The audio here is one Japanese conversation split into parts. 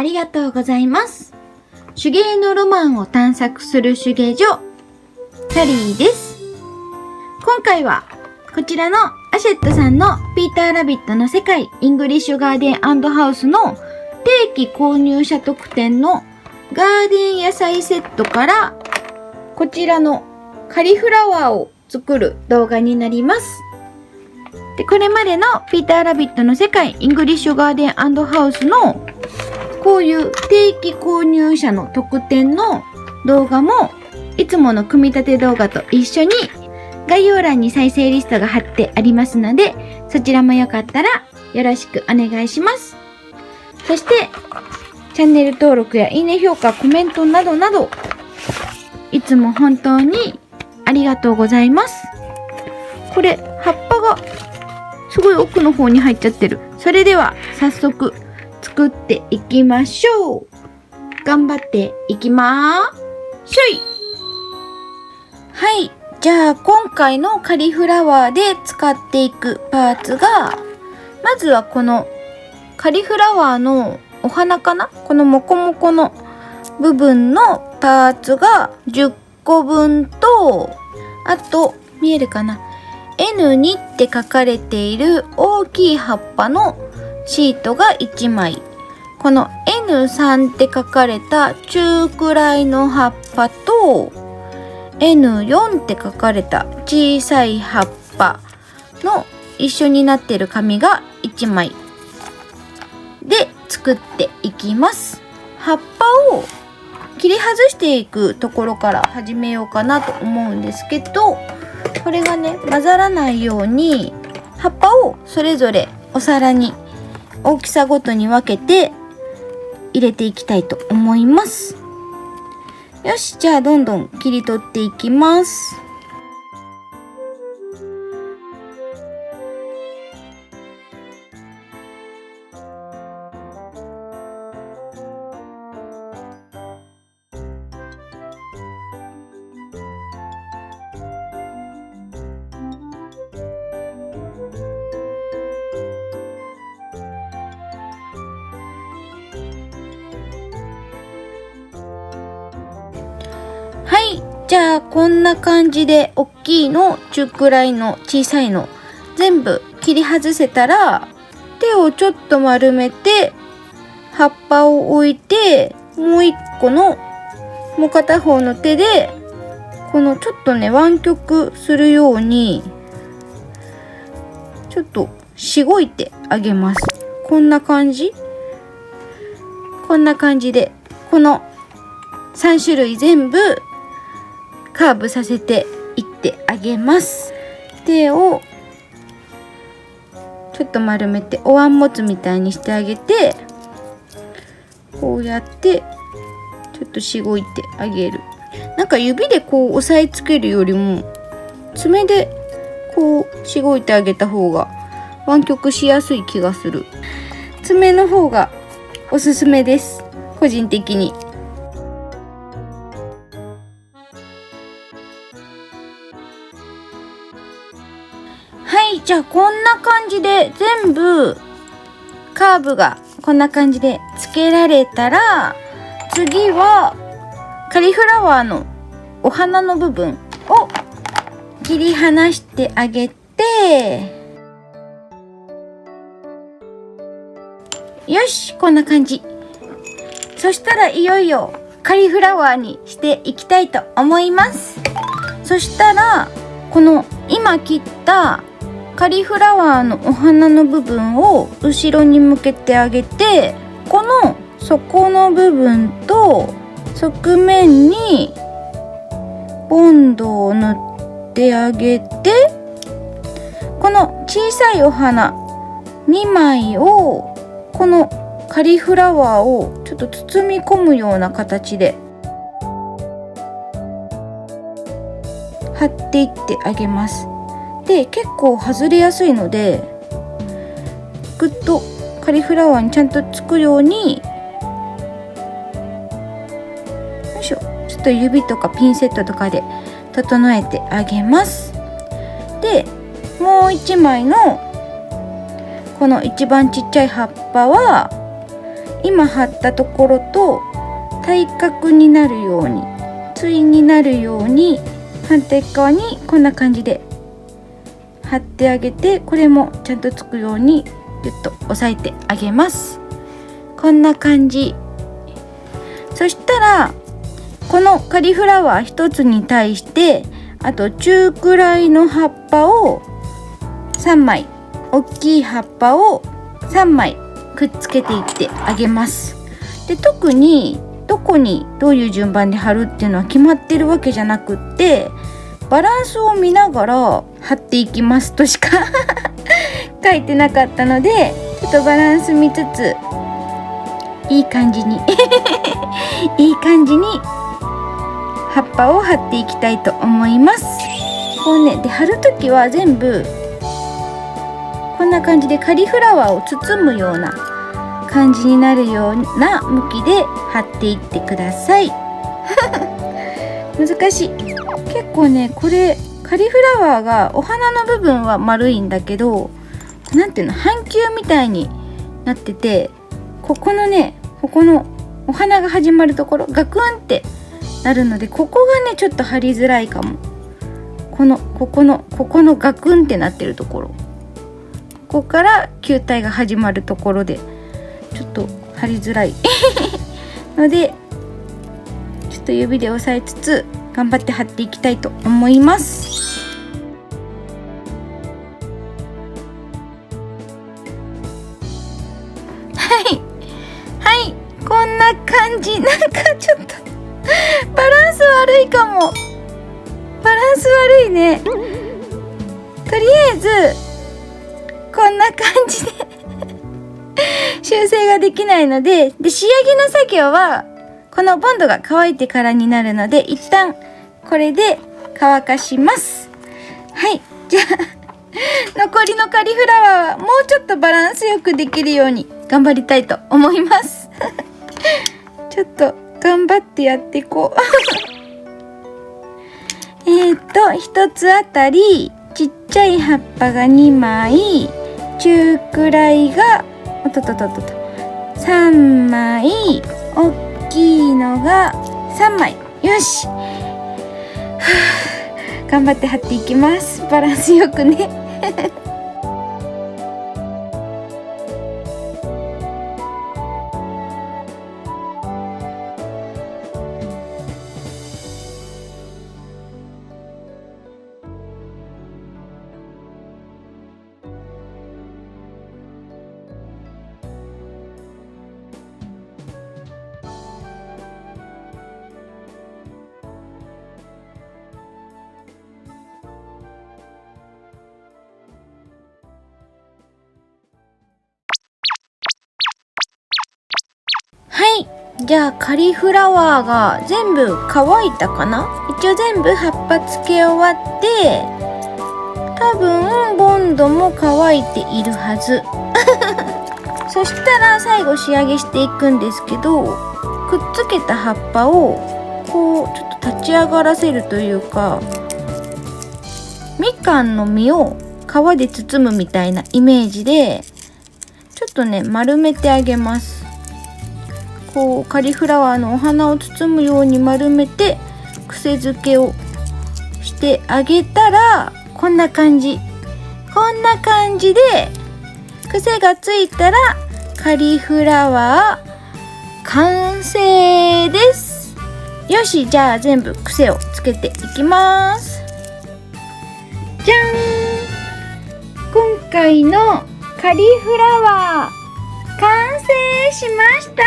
りがとうございます。手芸のロマンを探索する手芸所、サリーです。今回はこちらのアシェットさんのピーターラビットの世界イングリッシュガーデン&ハウスの定期購入者特典のガーデン野菜セットからこちらのカリフラワーを作る動画になります。で、これまでのピーターラビットの世界イングリッシュガーデン&ハウスのこういう定期購入者の特典の動画もいつもの組み立て動画と一緒に概要欄に再生リストが貼ってありますので、そちらもよかったらよろしくお願いします。そしてチャンネル登録やいいね評価、コメントなどなどいつも本当にありがとうございます。これ葉っぱがすごい奥の方に入っちゃってる。それでは早速作っていきましょう。頑張っていきまーしょい。はい、じゃあ今回のカリフラワーで使っていくパーツが、まずはこのカリフラワーのお花かな、このモコモコの部分のパーツが10個分と、あと見えるかな、N2 って書かれている大きい葉っぱのシートが1枚、この N3 って書かれた中くらいの葉っぱと N4 って書かれた小さい葉っぱの一緒になっている紙が1枚で作っていきます。葉っぱを切り外していくところから始めようかなと思うんですけど、これがね混ざらないように葉っぱをそれぞれお皿に大きさごとに分けて入れていきたいと思います。よし、じゃあどんどん切り取っていきます。はい、じゃあこんな感じで大きいの、中くらいの、小さいの全部切り外せたら、手をちょっと丸めて葉っぱを置いて、もう一個のもう片方の手でこのちょっとね湾曲するようにちょっとしごいてあげます。こんな感じ、こんな感じでこの3種類全部カーブさせていってあげます。手をちょっと丸めてお椀持つみたいにしてあげて、こうやってちょっとしごいてあげる。なんか指でこう押さえつけるよりも爪でこうしごいてあげた方が湾曲しやすい気がする。爪の方がおすすめです、個人的に。はい、じゃあこんな感じで全部カーブがこんな感じでつけられたら、次はカリフラワーのお花の部分を切り離してあげて、よし、こんな感じ。そしたらいよいよカリフラワーにしていきたいと思います。そしたらこの今切ったカリフラワーのお花の部分を後ろに向けてあげて、この底の部分と側面にボンドを塗ってあげて、この小さいお花2枚をこのカリフラワーをちょっと包み込むような形で貼っていってあげます。で、結構外れやすいのでぐっとカリフラワーにちゃんとつくように、よいしょ、ちょっと指とかピンセットとかで整えてあげます。で、もう1枚のこの一番ちっちゃい葉っぱは今貼ったところと対角になるように、対になるように反対側にこんな感じで貼ってあげて、これもちゃんとつくようにギュッと押さえてあげます。こんな感じ。そしたらこのカリフラワー一つに対してあと中くらいの葉っぱを3枚、大きい葉っぱを3枚くっつけていってあげます。で、特にどこにどういう順番で貼るっていうのは決まってるわけじゃなくって、バランスを見ながら貼っていきますとしか書いてなかったので、ちょっとバランス見つついい感じにいい感じに葉っぱを貼っていきたいと思います。こうね、で貼るときは全部こんな感じでカリフラワーを包むような感じになるような向きで貼っていってください難しい。結構ね、これカリフラワーがお花の部分は丸いんだけど、なんていうの、半球みたいになってて、ここのね、ここのお花が始まるところガクンってなるので、ここがねちょっと貼りづらいかも。ここのガクンってなってるところ、ここから球体が始まるところでちょっと貼りづらいので、ちょっと指で押さえつつ頑張って貼っていきたいと思います。はい、こんな感じ。なんかちょっとバランス悪いかも。バランス悪いね。とりあえずこんな感じで修正ができないので、仕上げの作業はこのボンドが乾いてからになるので、一旦これで乾かします。はい、じゃあ残りのカリフラワーはもうちょっとバランスよくできるように頑張りたいと思いますちょっと頑張ってやっていこう一つあたりちっちゃい葉っぱが2枚、中くらいが3枚、大きいのが3枚。よし頑張って貼っていきます。バランスよくねじゃあカリフラワーが全部乾いたかな。一応全部葉っぱつけ終わって、多分ボンドも乾いているはずそしたら最後仕上げしていくんですけど、くっつけた葉っぱをこうちょっと立ち上がらせるというか、みかんの実を皮で包むみたいなイメージでちょっとね丸めてあげます。こうカリフラワーのお花を包むように丸めて癖付けをしてあげたら、こんな感じで癖がついたらカリフラワー完成です。よし、じゃあ全部癖をつけていきます。じゃん、今回のカリフラワー完成しました。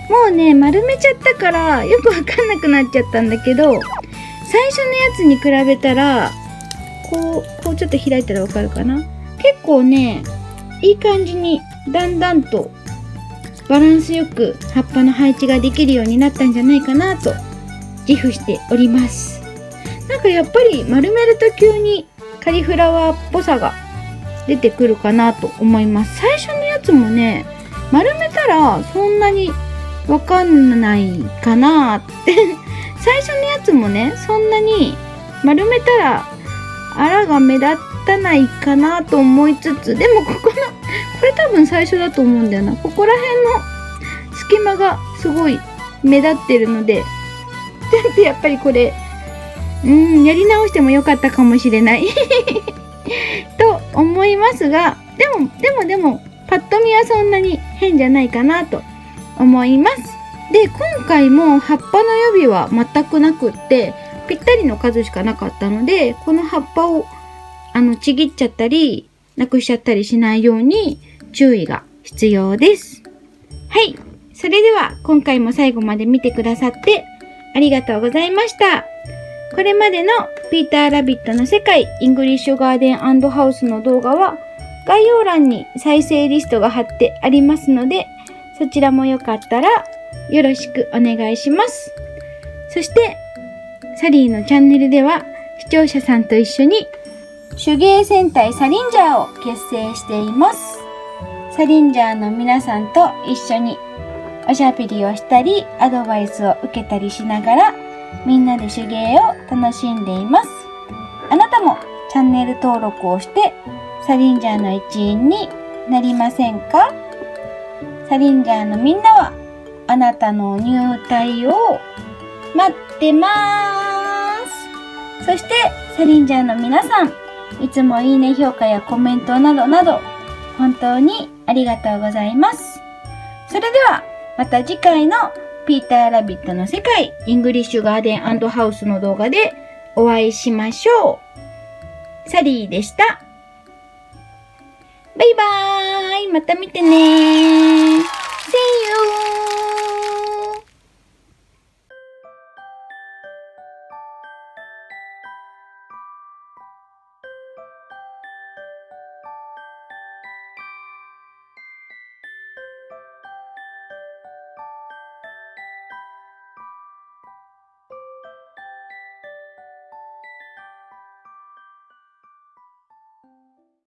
もうね丸めちゃったからよくわかんなくなっちゃったんだけど、最初のやつに比べたらこうちょっと開いたらわかるかな。結構ねいい感じにだんだんとバランスよく葉っぱの配置ができるようになったんじゃないかなと自負しております。なんかやっぱり丸めると急にカリフラワーっぽさが出てくるかなと思います。最初のやつもね丸めたらそんなにわかんないかなって最初のやつもねそんなに丸めたらあらが目立たないかなと思いつつ、でもここれ多分最初だと思うんだよな。ここら辺の隙間がすごい目立ってるので、ちょっとやっぱりこれ、やり直してもよかったかもしれないと思いますが、でも、パッと見はそんなに変じゃないかなと思います。で、今回も葉っぱの予備は全くなくって、ぴったりの数しかなかったので、この葉っぱをちぎっちゃったり、なくしちゃったりしないように注意が必要です。はい。それでは今回も最後まで見てくださってありがとうございました。これまでのピーターラビットの世界イングリッシュガーデン&ハウスの動画は概要欄に再生リストが貼ってありますので、そちらもよかったらよろしくお願いします。そしてサリーのチャンネルでは視聴者さんと一緒に手芸戦隊サリンジャーを結成しています。サリンジャーの皆さんと一緒におしゃべりをしたりアドバイスを受けたりしながらみんなで手芸を楽しんでいます。あなたもチャンネル登録をしてサリンジャーの一員になりませんか？サリンジャーのみんなはあなたの入隊を待ってまーす。そしてサリンジャーの皆さん、いつもいいね評価やコメントなどなど本当にありがとうございます。それではまた次回のピーターラビットの世界イングリッシュガーデン&ハウスの動画でお会いしましょう。サリーでした。バイバーイ。また見てねー。See you!